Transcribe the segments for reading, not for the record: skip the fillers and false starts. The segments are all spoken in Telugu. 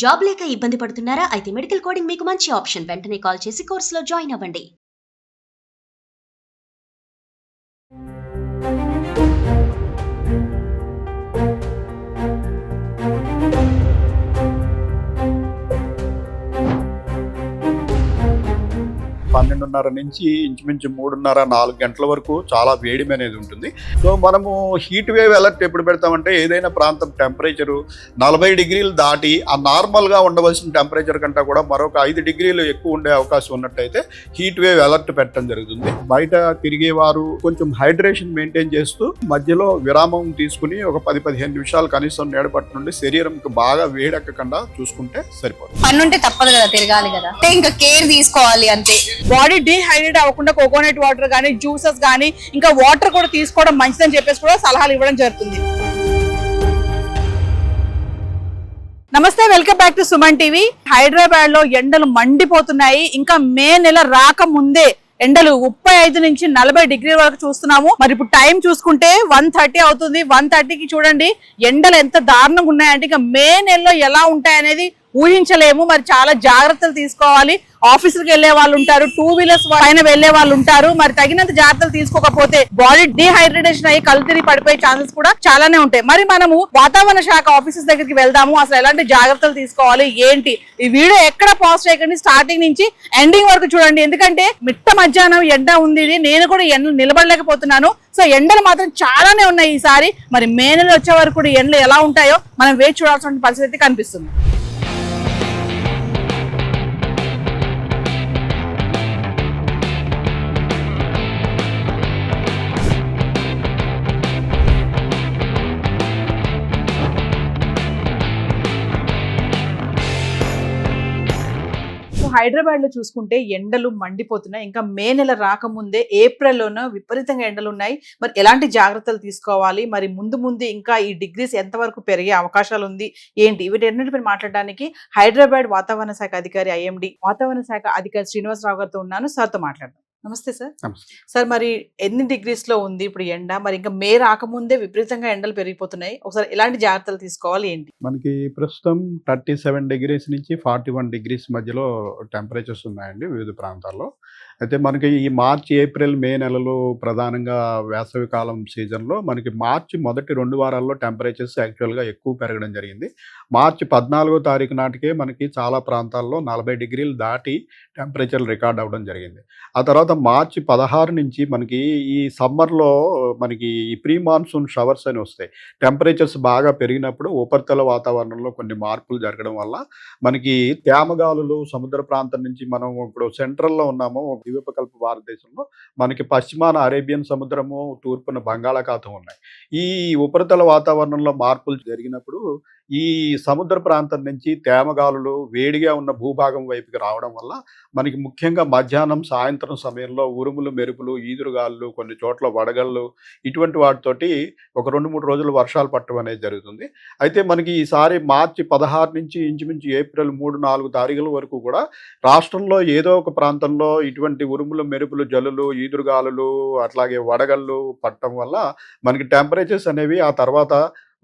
జాబ్ లేక ఇబ్బంది పడుతున్నారా? అయితే మెడికల్ కోడింగ్ మీకు మంచి ఆప్షన్. వెంటనే కాల్ చేసి కోర్సులో జాయిన్ అవ్వండి. పన్నెండున్నర నుంచి ఇంచుమించు 3:30-4 గంటల వరకు చాలా వేడిమి అనేది ఉంటుంది. సో మనము హీట్ వేవ్ అలర్ట్ ఎప్పుడు పెడతామంటే ఏదైనా ప్రాంతం టెంపరేచరు 40 డిగ్రీలు దాటి ఆ నార్మల్గా ఉండవలసిన టెంపరేచర్ కంటే కూడా మరొక 5 డిగ్రీలు ఎక్కువ ఉండే అవకాశం ఉన్నట్టయితే హీట్ వేవ్ అలర్ట్ పెట్టడం జరుగుతుంది. బయట తిరిగేవారు కొంచెం హైడ్రేషన్ మెయింటైన్ చేస్తూ మధ్యలో విరామం తీసుకుని ఒక 10-15 నిమిషాలు కనీసం నీడపట్టు నుండి శరీరంకి బాగా వేడెక్కకుండా చూసుకుంటే సరిపోతుంది. పన్నుంటే తప్పదు కదా, తిరగాలి కదా, ఇంకా కేర్ తీసుకోవాలి అంతే. బాడీ డీహైడ్రేట్ అవ్వకుండా కోకోనట్ వాటర్ కానీ, జ్యూసెస్ కానీ, ఇంకా వాటర్ కూడా తీసుకోవడం మంచిదని చెప్పేసి కూడా సలహాలు ఇవ్వడం జరుగుతుంది. నమస్తే, welcome back to Suman TV. Hyderabad లో ఎండలు మండిపోతున్నాయి. ఇంకా మే నెల రాకముందే ఎండలు 35 నుంచి 40 డిగ్రీల వరకు చూస్తున్నాము. మరి ఇప్పుడు టైం చూసుకుంటే 1:30 అవుతుంది. 1:30కి చూడండి ఎండలు ఎంత దారుణంగా ఉన్నాయంటే ఇంకా మే నెలలో ఎలా ఉంటాయనేది ఊహించలేము. మరి చాలా జాగ్రత్తలు తీసుకోవాలి. ఆఫీసులకు వెళ్లే వాళ్ళు ఉంటారు, 2 వీలర్స్ పైన వెళ్లే వాళ్ళు ఉంటారు. మరి తగినంత జాగ్రత్తలు తీసుకోకపోతే బాడీ డీహైడ్రేషన్ అయ్యి కళ్ళు తిరిగి పడిపోయే ఛాన్సెస్ కూడా చాలానే ఉంటాయి. మరి మనము వాతావరణ శాఖ ఆఫీసెస్ దగ్గరికి వెళ్దాము. అసలు ఎలాంటి జాగ్రత్తలు తీసుకోవాలి ఏంటి, ఈ వీడియో ఎక్కడ పాజ్ చేయకండి, స్టార్టింగ్ నుంచి ఎండింగ్ వరకు చూడండి. ఎందుకంటే మిట్ట మధ్యాహ్నం ఎండ ఉంది. నేను కూడా ఎండలు నిలబడలేకపోతున్నాను. సో ఎండలు మాత్రం చాలానే ఉన్నాయి ఈసారి. మరి మే నెల వచ్చే వరకు కూడా ఎండలు ఎలా ఉంటాయో మనం వేచి చూడాల్సిన పరిస్థితి కనిపిస్తుంది. హైదరాబాద్ లో చూసుకుంటే ఎండలు మండిపోతున్నాయి. ఇంకా మే నెల రాకముందే ఏప్రిల్లోనూ విపరీతంగా ఎండలు ఉన్నాయి. మరి ఎలాంటి జాగ్రత్తలు తీసుకోవాలి, మరి ముందు ఇంకా ఈ డిగ్రీస్ ఎంతవరకు పెరిగే అవకాశాలు ఉంది ఏంటి, వీటన్నిటిపై మాట్లాడడానికి హైదరాబాద్ వాతావరణ శాఖ అధికారి ఐఎండి వాతావరణ శాఖ అధికారి శ్రీనివాసరావు గారితో ఉన్నాను. సార్తో మాట్లాడదాం. నమస్తే సార్. సార్, మరి ఎన్ని డిగ్రీస్ లో ఉంది ఇప్పుడు ఎండ? మరి ఇంకా మే రాకముందే విపరీతంగా ఎండలు పెరిగిపోతున్నాయి. ఒకసారి ఎలాంటి జాగ్రత్తలు తీసుకోవాలి ఏంటి? మనకి ప్రస్తుతం 37 డిగ్రీస్ నుంచి 41 డిగ్రీస్ మధ్యలో టెంపరేచర్స్ ఉన్నాయండి వివిధ ప్రాంతాల్లో. అయితే మనకి ఈ మార్చి, ఏప్రిల్, మే నెలలు ప్రధానంగా వేసవి కాలం సీజన్లో మనకి మార్చి మొదటి 2 వారాల్లో టెంపరేచర్స్ యాక్చువల్గా ఎక్కువ పెరగడం జరిగింది. మార్చి 14వ తారీఖు నాటికే మనకి చాలా ప్రాంతాల్లో 40 డిగ్రీలు దాటి టెంపరేచర్లు రికార్డ్ అవ్వడం జరిగింది. ఆ తర్వాత మార్చి 16 నుంచి మనకి ఈ సమ్మర్లో మనకి ఈ ప్రీ మాన్సూన్ షవర్స్ అని వస్తాయి. టెంపరేచర్స్ బాగా పెరిగినప్పుడు ఉపరితల వాతావరణంలో కొన్ని మార్పులు జరగడం వల్ల మనకి తేమగాలులు సముద్ర ప్రాంతం నుంచి, మనం ఇప్పుడు సెంట్రల్లో ఉన్నాము ద్వీపకల్ప భారతదేశంలో, మనకి పశ్చిమాన అరేబియన్ సముద్రము, తూర్పున బంగాళాఖాతం ఉన్నాయి. ఈ ఉపరితల వాతావరణంలో మార్పులు జరిగినప్పుడు ఈ సముద్ర ప్రాంతం నుంచి తేమగాలులు వేడిగా ఉన్న భూభాగం వైపుకి రావడం వల్ల మనకి ముఖ్యంగా మధ్యాహ్నం, సాయంత్రం సమయంలో ఉరుములు, మెరుపులు, ఈదురుగాలు, కొన్ని చోట్ల వడగళ్ళు, ఇటువంటి వాటితోటి ఒక 2-3 రోజులు వర్షాలు పట్టడం అనేది జరుగుతుంది. అయితే మనకి ఈసారి మార్చి 16 నుంచి ఇంచుమించు ఏప్రిల్ 3-4 తారీఖుల వరకు కూడా రాష్ట్రంలో ఏదో ఒక ప్రాంతంలో ఇటువంటి ఉరుములు, మెరుపులు, జల్లులు, ఈదురుగాలులు, అట్లాగే వడగళ్ళు పట్టడం వల్ల మనకి టెంపరేచర్స్ అనేవి ఆ తర్వాత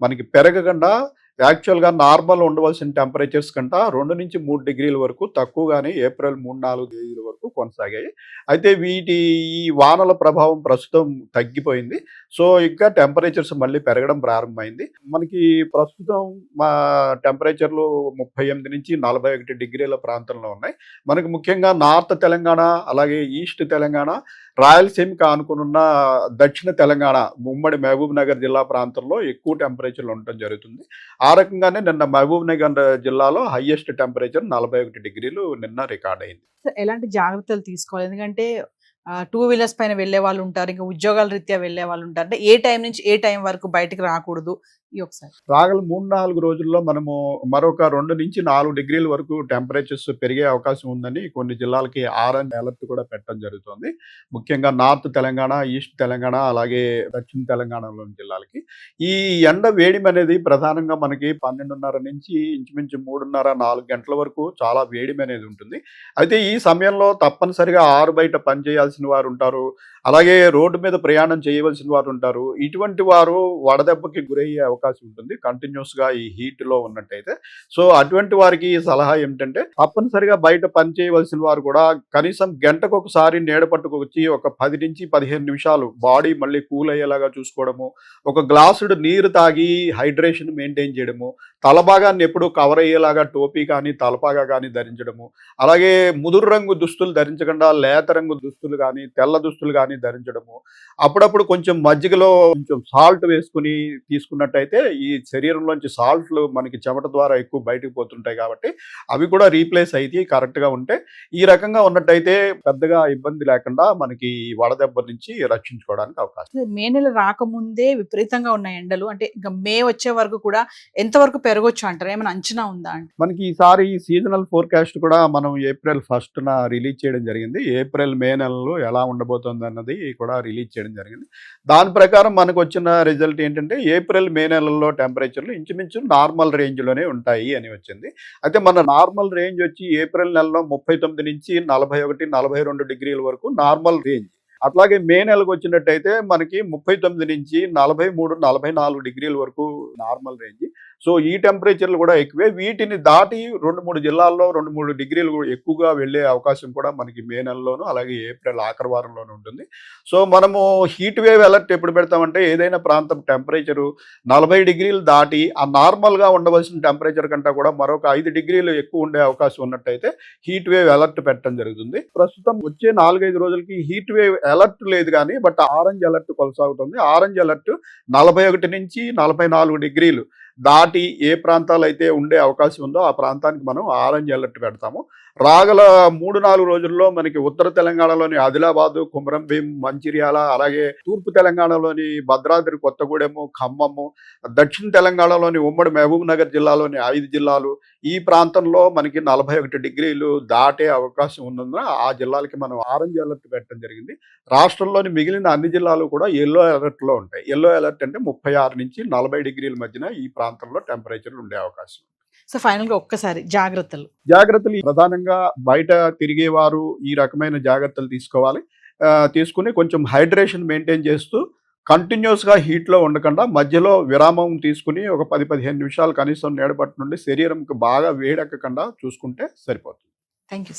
మనకి పెరగకుండా యాక్చువల్గా నార్మల్ ఉండవలసిన టెంపరేచర్స్ కంటే 2-3 డిగ్రీల వరకు తక్కువగానే ఏప్రిల్ 3-4 డిగ్రీల వరకు కొనసాగాయి. అయితే ఈ వానల ప్రభావం ప్రస్తుతం తగ్గిపోయింది. సో ఇంకా టెంపరేచర్స్ మళ్ళీ పెరగడం ప్రారంభమైంది. మనకి ప్రస్తుతం మా టెంపరేచర్లు 38 నుంచి 41 డిగ్రీల ప్రాంతంలో ఉన్నాయి. మనకి ముఖ్యంగా నార్త్ తెలంగాణ, అలాగే ఈస్ట్ తెలంగాణ, రాయలసీమకి ఆనుకున్న దక్షిణ తెలంగాణ, ఉమ్మడి మహబూబ్ నగర్ జిల్లా ప్రాంతంలో ఎక్కువ టెంపరేచర్లు ఉండటం జరుగుతుంది. ఆ రకంగానే నిన్న మహబూబ్ నగర్ జిల్లాలో హైయెస్ట్ టెంపరేచర్ 41 డిగ్రీలు నిన్న రికార్డ్ అయింది. ఎలాంటి జాగ్రత్తలు తీసుకోవాలి? ఎందుకంటే 2 వీలర్స్ పైన వెళ్లే వాళ్ళు ఉంటారు, ఇంకా ఉద్యోగాల రీత్యా వెళ్లే వాళ్ళు ఉంటారు. అంటే ఏ టైం నుంచి ఏ టైం వరకు బయటకు రాకూడదు? ఒకసారి రాగల 3-4 రోజుల్లో మనము మరొక 2-4 డిగ్రీల వరకు టెంపరేచర్స్ పెరిగే అవకాశం ఉందని కొన్ని జిల్లాలకి ఆరెంజ్ అలర్ట్ కూడా పెట్టడం జరుగుతుంది. ముఖ్యంగా నార్త్ తెలంగాణ, ఈస్ట్ తెలంగాణ, అలాగే దక్షిణ తెలంగాణలోని జిల్లాలకి ఈ ఎండ వేడిమి అనేది ప్రధానంగా మనకి 12:30 నుంచి ఇంచుమించు 3:30-4 గంటల వరకు చాలా వేడిమి అనేది ఉంటుంది. అయితే ఈ సమయంలో తప్పనిసరిగా ఆరు బయట పని చేయాల్సిన వారు ఉంటారు, అలాగే రోడ్డు మీద ప్రయాణం చేయవలసిన వారు ఉంటారు. ఇటువంటి వారు వడదెబ్బకి గురయ్యే అవకాశం అవకాశం ఉంటుంది కంటిన్యూస్ గా ఈ హీట్ లో ఉన్నట్టయితే. సో అటువంటి వారికి సలహా ఏమిటంటే తప్పనిసరిగా బయట పని చేయవలసిన వారు కూడా కనీసం గంటకు ఒకసారి నీడ పట్టుకొచ్చి ఒక 10 నుంచి 15 నిమిషాలు బాడీ మళ్ళీ కూల్ అయ్యేలాగా చూసుకోవడము, ఒక గ్లాసుడు నీరు తాగి హైడ్రేషన్ మెయింటైన్ చేయడము, తల భాగాన్ని ఎప్పుడు కవర్ అయ్యేలాగా టోపీ కానీ తలపాగా కానీ ధరించడము, అలాగే ముదురు రంగు దుస్తులు ధరించకుండా లేత రంగు దుస్తులు కానీ తెల్ల దుస్తులు కానీ ధరించడము, అప్పుడప్పుడు కొంచెం మజ్జిగలో కొంచెం సాల్ట్ వేసుకుని తీసుకున్నట్టయితే ఈ శరీరంలోంచి సాల్ట్లు మనకి చెమట ద్వారా ఎక్కువ బయటకు పోతుంటాయి కాబట్టి అవి కూడా రీప్లేస్ అయితే కరెక్ట్గా ఉంటే ఈ రకంగా ఉన్నట్టయితే పెద్దగా ఇబ్బంది లేకుండా మనకి వడదెబ్బ నుంచి రక్షించుకోవడానికి అవకాశం. మే నెల రాకముందే విపరీతంగా ఉన్న ఎండలు అంటే ఇంకా మే వచ్చే వరకు కూడా ఎంతవరకు పెరగొచ్చు అంటారు, ఏమైనా అంచనా ఉందా అంటే? మనకి ఈసారి సీజనల్ ఫోర్కాస్ట్ కూడా మనం ఏప్రిల్ 1న రిలీజ్ చేయడం జరిగింది. ఏప్రిల్ మే నెలలో ఎలా ఉండబోతుంది అన్నది కూడా రిలీజ్ చేయడం జరిగింది. దాని ప్రకారం మనకు వచ్చిన రిజల్ట్ ఏంటంటే ఏప్రిల్ మే నెలల్లో టెంపరేచర్లు ఇంచుమించు నార్మల్ రేంజ్లోనే ఉంటాయి అని వచ్చింది. అయితే మన నార్మల్ రేంజ్ వచ్చి ఏప్రిల్ నెలలో 39 నుంచి 41, 42 డిగ్రీల వరకు నార్మల్ రేంజ్. అట్లాగే మే నెలకు వచ్చినట్టయితే మనకి 39 నుంచి 43, 44 డిగ్రీల వరకు నార్మల్ రేంజ్. సో ఈ టెంపరేచర్లు కూడా ఎక్కువే. వీటిని దాటి 2-3 జిల్లాల్లో 2-3 డిగ్రీలు ఎక్కువగా వెళ్ళే అవకాశం కూడా మనకి మే నెలలోనూ అలాగే ఏప్రిల్ ఆఖరి వారంలోనూ ఉంటుంది. సో మనము హీట్ వేవ్ అలర్ట్ ఎప్పుడు పెడతామంటే ఏదైనా ప్రాంతం టెంపరేచరు 40 డిగ్రీలు దాటి ఆ నార్మల్గా ఉండవలసిన టెంపరేచర్ కంటే కూడా మరొక 5 డిగ్రీలు ఎక్కువ ఉండే అవకాశం ఉన్నట్టయితే హీట్ వేవ్ అలర్ట్ పెట్టడం జరుగుతుంది. ప్రస్తుతం వచ్చే 4-5 రోజులకి హీట్ వేవ్ అలర్ట్ లేదు కానీ బట్ ఆరెంజ్ అలర్ట్ కొనసాగుతుంది. ఆరెంజ్ అలర్ట్ 41 నుంచి 44 డిగ్రీలు దాటి ఏ ప్రాంతాలు అయితే ఉండే అవకాశం ఉందో ఆ ప్రాంతానికి మనం ఆరెంజ్ అలర్ట్ పెడతాము. రాగల 3-4 రోజుల్లో మనకి ఉత్తర తెలంగాణలోని ఆదిలాబాద్, కుమ్రంభీం, మంచిర్యాల, అలాగే తూర్పు తెలంగాణలోని భద్రాద్రి కొత్తగూడెము, ఖమ్మము, దక్షిణ తెలంగాణలోని ఉమ్మడి మహబూబ్ నగర్ జిల్లాలోని 5 జిల్లాలు ఈ ప్రాంతంలో మనకి 41 డిగ్రీలు దాటే అవకాశం ఉన్నందున ఆ జిల్లాలకి మనం ఆరెంజ్ అలర్ట్ పెట్టడం జరిగింది. రాష్ట్రంలోని మిగిలిన అన్ని జిల్లాలు కూడా ఎల్లో అలర్ట్లో ఉంటాయి. ఎల్లో అలర్ట్ అంటే 36 నుంచి 40 డిగ్రీల మధ్యన ఈ ప్రాంతంలో టెంపరేచర్లు ఉండే అవకాశం. సో ఫైనల్ గా ఒక్కసారి జాగ్రత్తలు ప్రధానంగా బయట తిరిగేవారు ఈ రకమైన జాగ్రత్తలు తీసుకోవాలి. తీసుకుని కొంచెం హైడ్రేషన్ మెయింటైన్ చేస్తూ కంటిన్యూస్గా హీట్లో ఉండకుండా మధ్యలో విరామం తీసుకుని ఒక 10-15 నిమిషాలు కనీసం నీడపట్టు నుండి శరీరంకి బాగా వేడెక్కకుండా చూసుకుంటే సరిపోతుంది. Thank you.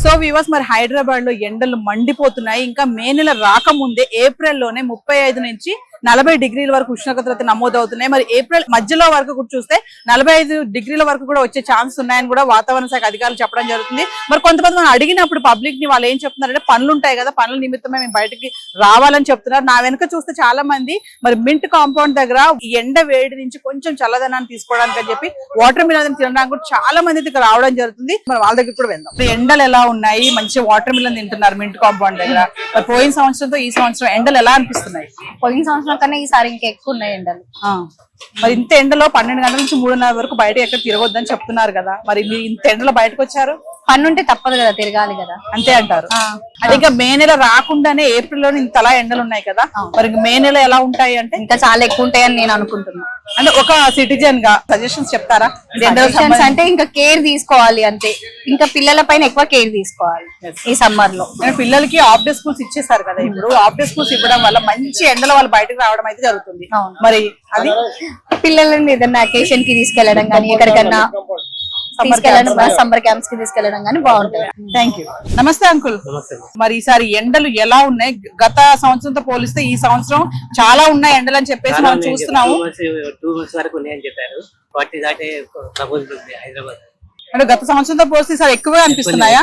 సో వ్యూవర్స్, మరి హైదరాబాద్ లో ఎండలు మండిపోతున్నాయి. ఇంకా మే నెల రాకముందే ఏప్రిల్లోనే 35 నుంచి 40 డిగ్రీల వరకు ఉష్ణోగ్రత నమోదవుతున్నాయి. మరి ఏప్రిల్ మధ్యలో వరకు కూడా చూస్తే 45 డిగ్రీల వరకు కూడా వచ్చే ఛాన్స్ ఉన్నాయని కూడా వాతావరణ శాఖ అధికారులు చెప్పడం జరుగుతుంది. మరి కొంతమంది మనం అడిగినప్పుడు పబ్లిక్ ని వాళ్ళు ఏం చెప్తున్నారంటే పనులు ఉంటాయి కదా, పనుల నిమిత్తమే మేము బయటకి రావాలని చెప్తున్నారు. నా వెనక చూస్తే చాలా మంది మరి మింట్ కాంపౌండ్ దగ్గర ఈ ఎండ వేడి నుంచి కొంచెం చల్లదనాన్ని తీసుకోవడానికి అని చెప్పి వాటర్ మిలన్ తినడానికి కూడా చాలా మంది ఇక్కడ రావడం జరుగుతుంది. మరి వాళ్ళ దగ్గర కూడా వెళ్దాం. ఎండలు ఎలా ఉన్నాయి? మంచిగా వాటర్ మిలన్ తింటున్నారు మింట్ కాంపౌండ్ దగ్గర. మరి పోయిన సంవత్సరంతో ఈ సంవత్సరం ఎండలు ఎలా అనిపిస్తున్నాయి? పోయిన సంవత్సరం కన్నా ఈసారి ఇంకా ఎక్కువ ఉన్నాయి ఎండలు. మరి ఇంత ఎండలో 12 గంటల నుంచి 3:30 వరకు బయట ఎక్కడ తిరగొద్దని చెప్తున్నారు కదా, మరి మీరు ఇంత ఎండలో బయటకు వచ్చారు? పని ఉంటే తప్పదు కదా, తిరగాలి కదా, అంతే అంటారు. అది ఇంకా మే నెల రాకుండానే ఏప్రిల్ లో ఇంతలా ఎండలు ఉన్నాయి కదా, మరి మే నెల ఎలా ఉంటాయి అంటే ఇంకా చాలా ఎక్కువ ఉంటాయని నేను అనుకుంటున్నా. అంటే ఒక సిటిజన్ గా సజెషన్స్ చెప్తారా? అంటే ఇంకా కేర్ తీసుకోవాలి అంతే, ఇంకా పిల్లల పైన ఎక్కువ కేర్ తీసుకోవాలి ఈ సమ్మర్ లో. పిల్లలకి హాఫ్ డే స్కూల్స్ ఇచ్చేసారు కదా, ఇప్పుడు హాఫ్ డే స్కూల్స్ ఇవ్వడం వల్ల మంచి ఎండలో వాళ్ళు బయటకు రావడం అయితే జరుగుతుంది. మరి అది పిల్లలని ఏదైనా అకేషన్ కి తీసుకెళ్లడం కానీ ఎక్కడికన్నా తీసుకెళ్ళడం, సమ్మర్ క్యాంప్స్ కి తీసుకెళ్లడం కానీ బాగుంటుంది. Thank you. నమస్తే అంకుల్. మరి ఈసారి ఎండలు ఎలా ఉన్నాయి? గత సంవత్సరంతో పోలిస్తే ఈ సంవత్సరం చాలా ఉన్నాయి ఎండలు అని చెప్పేసి మనం చూస్తున్నాము. 2 months వరకు ఉన్నాయని చెప్పారు. 40 దాటే ప్రపోజల్ ఉంది హైదరాబాద్. అంటే గత సంవత్సరంతో పోలిస్తే ఈసారి ఎక్కువగా అనిపిస్తున్నాయా?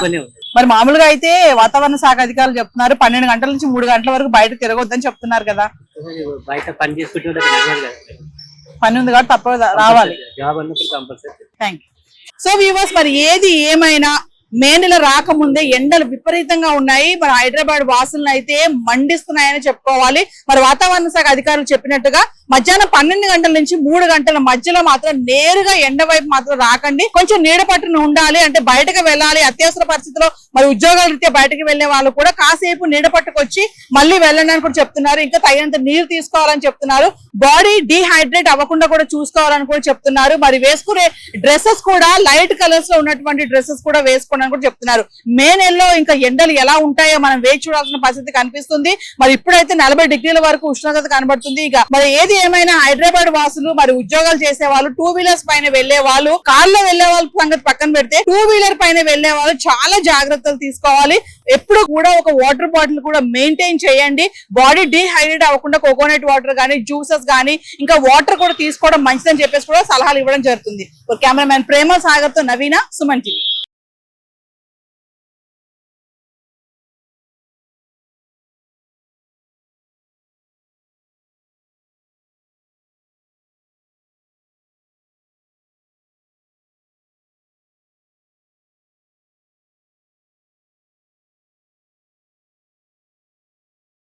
మరి మామూలుగా అయితే వాతావరణ శాఖ అధికారులు చెప్తున్నారు 12 గంటల నుంచి 3 గంటల వరకు బయట తిరగొద్దని చెప్తున్నారు కదా. బయట పని చేసుకుంటే పని ఉంది కాబట్టి తప్ప రావాలి. జాబ్ అన్నప్పుడు compulsory. Thank you. So viewers, మరి ఏది ఏమైనా మే నెల రాకముందే ఎండలు విపరీతంగా ఉన్నాయి. మరి హైదరాబాద్ వాసులను అయితే మండిస్తున్నాయని చెప్పుకోవాలి. మరి వాతావరణ శాఖ అధికారులు చెప్పినట్టుగా మధ్యాహ్నం 12 గంటల నుంచి 3 గంటల మధ్యలో మాత్రం నేరుగా ఎండ వైపు మాత్రం రాకండి. కొంచెం నీడ పట్టున ఉండాలి. అంటే బయటకు వెళ్ళాలి అత్యవసర పరిస్థితిలో, మరి ఉద్యోగాల రీత్యా బయటకు వెళ్లే వాళ్ళు కూడా కాసేపు నీడ పట్టుకొచ్చి మళ్ళీ వెళ్ళండి అని కూడా చెప్తున్నారు. ఇంకా తగినంత నీరు తీసుకోవాలని చెప్తున్నారు. బాడీ డీహైడ్రేట్ అవ్వకుండా కూడా చూసుకోవాలని కూడా చెప్తున్నారు. మరి వేసుకునే డ్రెస్సెస్ కూడా లైట్ కలర్స్ లో ఉన్నటువంటి డ్రెస్సెస్ కూడా వేసుకోండి. తీసుకోండి అని కూడా చెప్తున్నారు. మే నెలలో ఇంకా ఎండలు ఎలా ఉంటాయో మనం వేచి చూడాల్సిన పరిస్థితి కనిపిస్తుంది. మరి ఇప్పుడైతే 40 డిగ్రీల వరకు ఉష్ణోగ్రత కనబడుతుంది. ఇక మరి ఏది ఏమైనా హైదరాబాద్ వాసులు, మరి ఉద్యోగాలు చేసే వాళ్ళు, 2 వీలర్స్ పైన వెళ్లే వాళ్ళు, కార్లో వెళ్లే వాళ్ళ సంగతి పక్కన పెడితే 2 వీలర్ పైన వెళ్లే వాళ్ళు చాలా జాగ్రత్తలు తీసుకోవాలి. ఎప్పుడు కూడా ఒక వాటర్ బాటిల్ కూడా మెయింటైన్ చేయండి. బాడీ డీహైడ్రేట్ అవ్వకుండా కోకోనట్ వాటర్ గానీ, జ్యూసెస్ గానీ, ఇంకా వాటర్ కూడా తీసుకోవడం మంచిదని చెప్పేసి కూడా సలహాలు ఇవ్వడం జరుగుతుంది. కెమెరామ్యాన్ ప్రేమ సాగర్ తో నవీన, సుమన్ టీవీ.